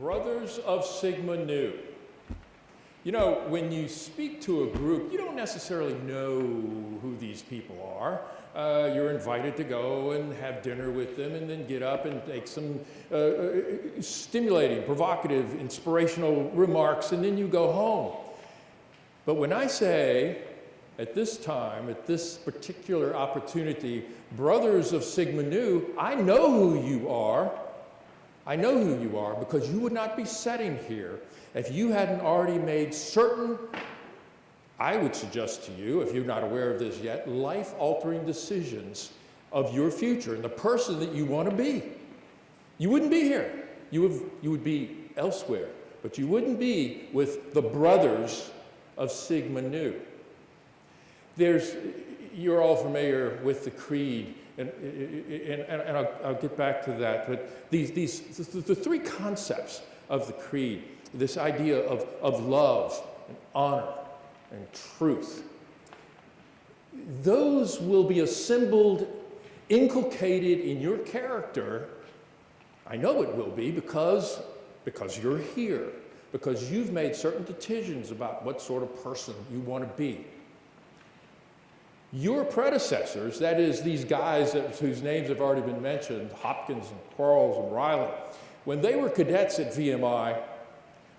Brothers of Sigma Nu. You know, when you speak to a group, you don't necessarily know who these people are. You're invited to go and have dinner with them and then get up and make some stimulating, provocative, inspirational remarks, and then you go home. But when I say, at this time, at this particular opportunity, Brothers of Sigma Nu, I know who you are. I know who you are because you would not be sitting here if you hadn't already made certain, I would suggest to you, if you're not aware of this yet, life-altering decisions of your future and the person that you want to be. You wouldn't be here. You would be elsewhere, but you wouldn't be with the Brothers of Sigma Nu. You're all familiar with the creed, and I'll get back to that, but the three concepts of the creed, this idea of love and honor and truth, those will be assembled, inculcated in your character. I know it will be because you're here, because you've made certain decisions about what sort of person you want to be. Your predecessors, that is these guys whose names have already been mentioned, Hopkins and Quarles and Riley, when they were cadets at VMI,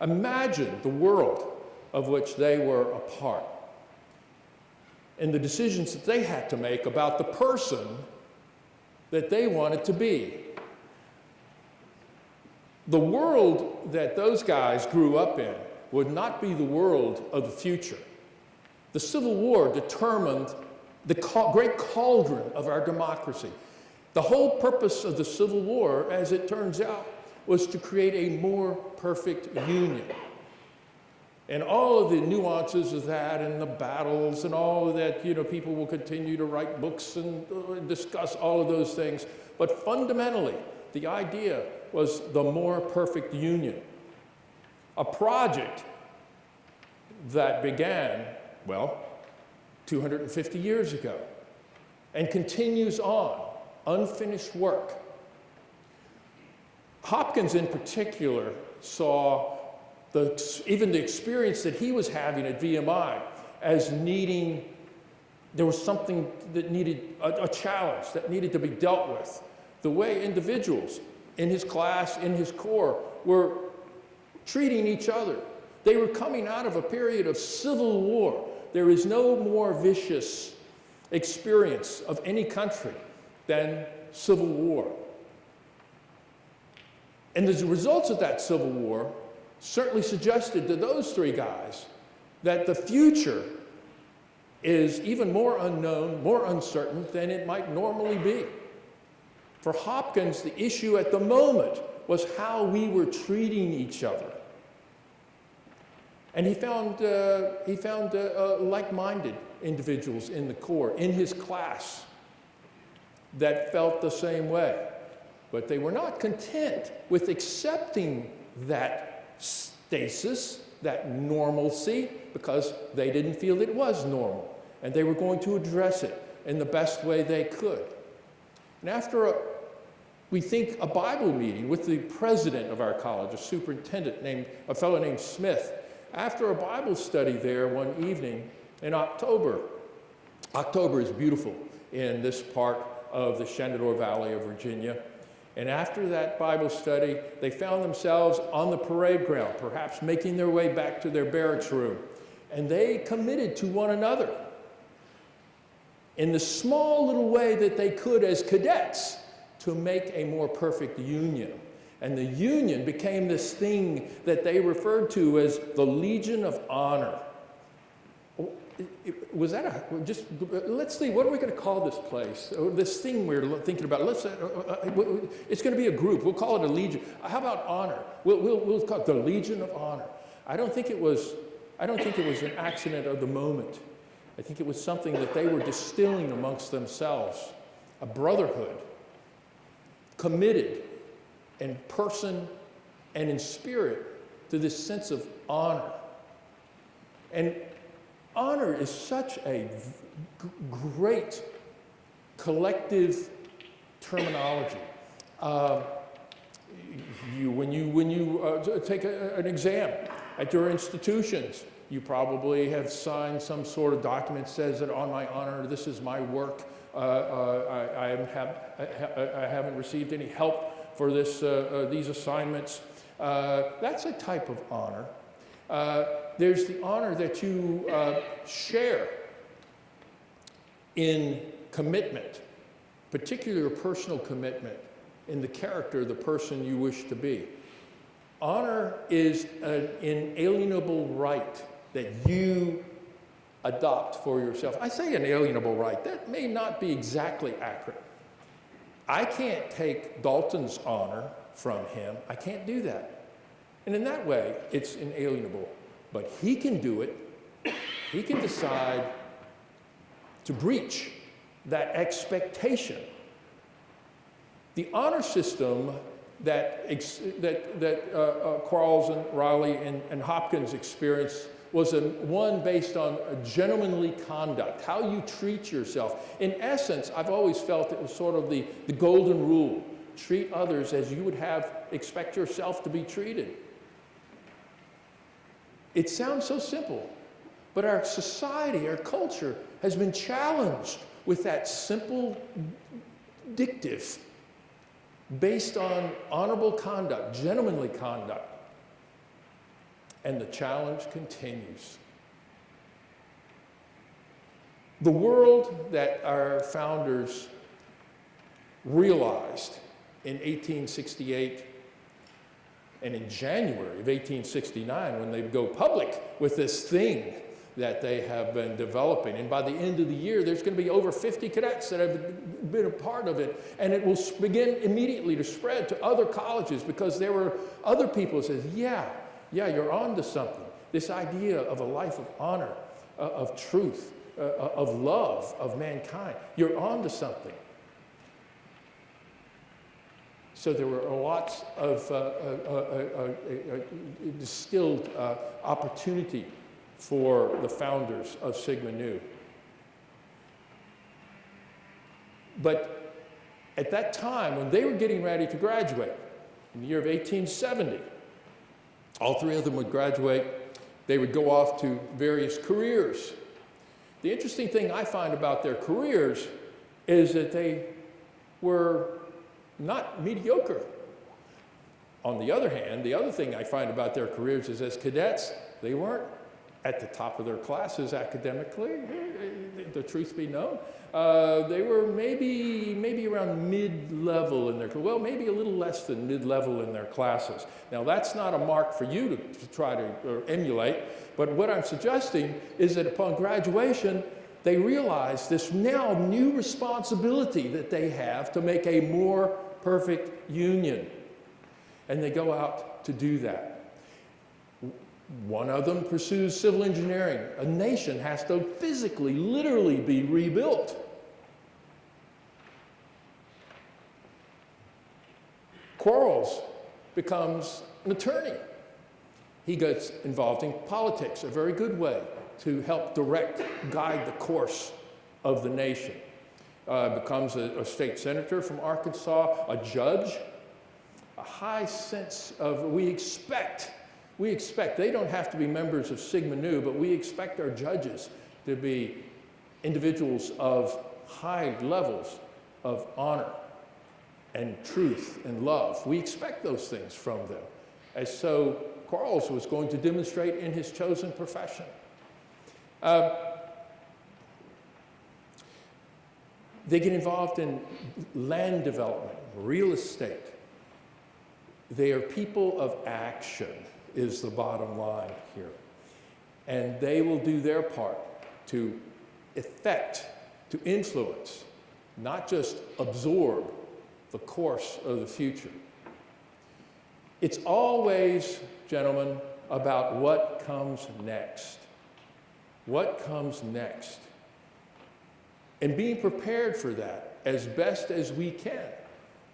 imagine the world of which they were a part and the decisions that they had to make about the person that they wanted to be. The world that those guys grew up in would not be the world of the future. The Civil War determined the great cauldron of our democracy. The whole purpose of the Civil War, as it turns out, was to create a more perfect union. And all of the nuances of that and the battles and all of that, people will continue to write books and discuss all of those things. But fundamentally, the idea was the more perfect union. A project that began, 250 years ago, and continues on, unfinished work. Hopkins in particular saw even the experience that he was having at VMI as needing, there was something that needed, a challenge that needed to be dealt with. The way individuals in his class, in his corps, were treating each other. They were coming out of a period of civil war. There is no more vicious experience of any country than civil war. And the results of that civil war certainly suggested to those three guys that the future is even more unknown, more uncertain than it might normally be. For Hopkins, the issue at the moment was how we were treating each other. And he found like-minded individuals in the Corps, in his class, that felt the same way. But they were not content with accepting that stasis, that normalcy, because they didn't feel it was normal. And they were going to address it in the best way they could. And after we think a Bible meeting with the president of our college, a superintendent a fellow named Smith, after a Bible study there one evening in October. October is beautiful in this part of the Shenandoah Valley of Virginia. And after that Bible study, they found themselves on the parade ground, perhaps making their way back to their barracks room. And they committed to one another in the small little way that they could as cadets to make a more perfect union. And the union became this thing that they referred to as the Legion of Honor. Was that let's see, what are we going to call this place? This thing we're thinking about, it's going to be a group. We'll call it a legion. How about honor? We'll call it the Legion of Honor. I don't think it was an accident of the moment. I think it was something that they were distilling amongst themselves, a brotherhood, committed in person and in spirit to this sense of honor. And honor is such a great collective terminology. When you take an exam at your institutions, you probably have signed some sort of document that says that on my honor, this is my work. I haven't received any help for these assignments. That's a type of honor. There's the honor that you share in commitment, particular personal commitment in the character of the person you wish to be. Honor is an inalienable right that you adopt for yourself. I say inalienable right. That may not be exactly accurate. I can't take Dalton's honor from him. I can't do that. And in that way, it's inalienable. But he can do it. He can decide to breach that expectation. The honor system that Quarles and Riley and Hopkins experienced was one based on a gentlemanly conduct, how you treat yourself. In essence, I've always felt it was sort of the golden rule. Treat others as you would expect yourself to be treated. It sounds so simple, but our society, our culture, has been challenged with that simple dictive based on honorable conduct, gentlemanly conduct. And the challenge continues. The world that our founders realized in 1868 and in January of 1869, when they go public with this thing that they have been developing. And by the end of the year, there's going to be over 50 cadets that have been a part of it. And it will begin immediately to spread to other colleges, because there were other people who said, yeah, you're on to something. This idea of a life of honor, of truth, of love, of mankind. You're on to something. So there were lots of distilled opportunity for the founders of Sigma Nu. But at that time, when they were getting ready to graduate, in the year of 1870, all three of them would graduate. They would go off to various careers. The interesting thing I find about their careers is that they were not mediocre. On the other hand, the other thing I find about their careers is, as cadets, they weren't at the top of their classes academically, the truth be known. They were maybe around mid-level in their, well, maybe a little less than mid-level in their classes. Now, that's not a mark for you to try to emulate, but what I'm suggesting is that upon graduation, they realize this now new responsibility that they have to make a more perfect union. And they go out to do that. One of them pursues civil engineering. A nation has to physically, literally be rebuilt. Quarles becomes an attorney. He gets involved in politics, a very good way to help guide the course of the nation. Becomes a state senator from Arkansas, a judge, a high sense of, we expect, they don't have to be members of Sigma Nu, but we expect our judges to be individuals of high levels of honor and truth and love. We expect those things from them. And so Quarles was going to demonstrate in his chosen profession. They get involved in land development, real estate. They are people of action, is the bottom line here. And they will do their part to affect, to influence, not just absorb the course of the future. It's always, gentlemen, about what comes next. What comes next? And being prepared for that as best as we can.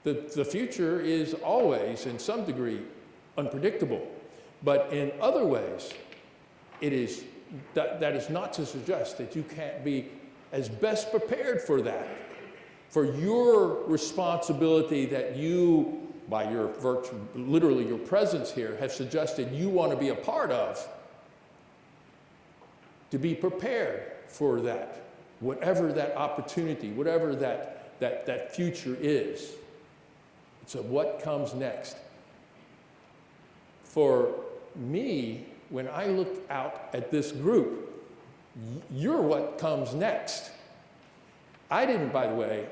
The future is always, in some degree, unpredictable. But in other ways, it is, that is not to suggest that you can't be as best prepared for that, for your responsibility that you by your literally your presence here, have suggested you want to be a part of, to be prepared for that, whatever that opportunity, whatever that future is. So what comes next? For me, when I look out at this group, you're what comes next. I didn't, by the way,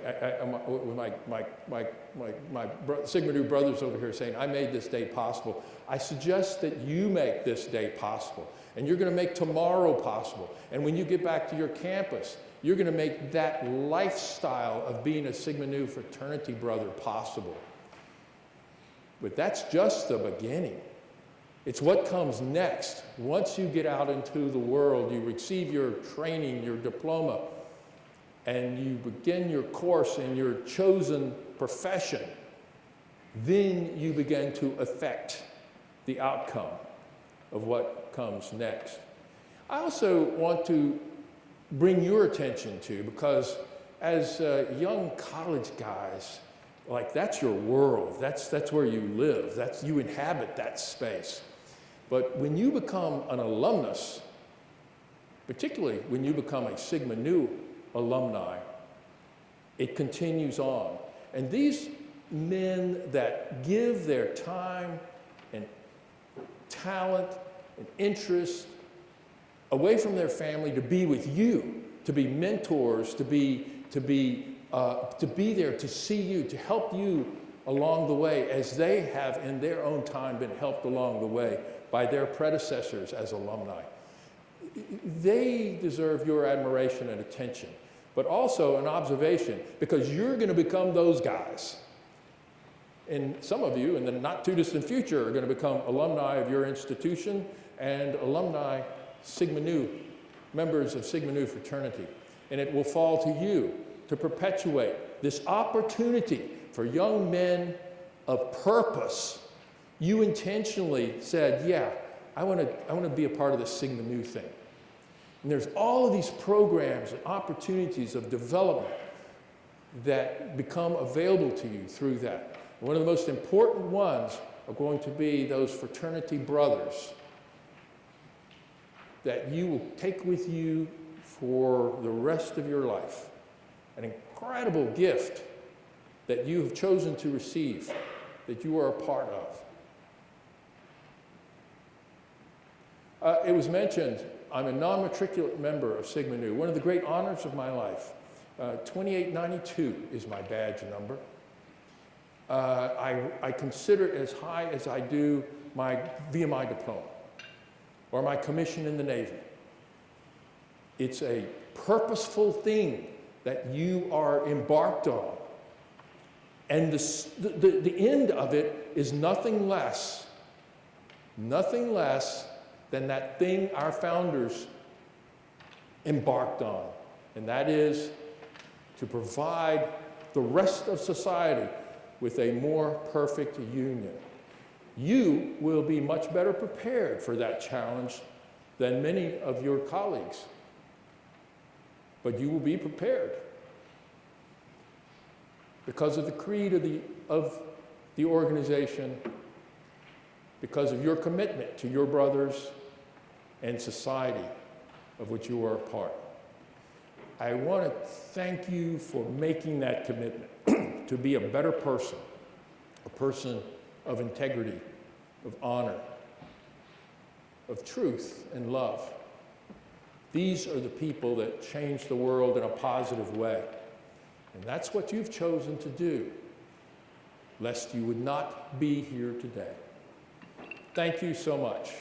my Sigma Nu brothers over here saying, I made this day possible. I suggest that you make this day possible. And you're going to make tomorrow possible. And when you get back to your campus, you're going to make that lifestyle of being a Sigma Nu fraternity brother possible. But that's just the beginning. It's what comes next. Once you get out into the world, you receive your training, your diploma, and you begin your course in your chosen profession, then you begin to affect the outcome of what comes next. I also want to bring your attention to, because as young college guys, like that's your world, that's where you live, you inhabit that space. But when you become an alumnus, particularly when you become a Sigma Nu alumni, it continues on. And these men that give their time and talent and interest away from their family to be with you, to be mentors, to be there to see you, to help you along the way, as they have in their own time been helped along the way by their predecessors as alumni. They deserve your admiration and attention, but also an observation, because you're going to become those guys. And some of you in the not too distant future are going to become alumni of your institution and alumni Sigma Nu, members of Sigma Nu fraternity. And it will fall to you to perpetuate this opportunity for young men of purpose. You intentionally said, yeah, I want to be a part of this Sigma Nu thing. And there's all of these programs and opportunities of development that become available to you through that. One of the most important ones are going to be those fraternity brothers that you will take with you for the rest of your life. An incredible gift that you have chosen to receive, that you are a part of. It was mentioned, I'm a non-matriculate member of Sigma Nu. One of the great honors of my life. 2892 is my badge number. I consider it as high as I do my VMI diploma or my commission in the Navy. It's a purposeful thing that you are embarked on. And the end of it is nothing less than that thing our founders embarked on. And that is to provide the rest of society with a more perfect union. You will be much better prepared for that challenge than many of your colleagues. But you will be prepared because of the creed of the organization, because of your commitment to your brothers and society of which you are a part. I want to thank you for making that commitment to be a better person, a person of integrity, of honor, of truth and love. These are the people that change the world in a positive way. And that's what you've chosen to do, lest you would not be here today. Thank you so much.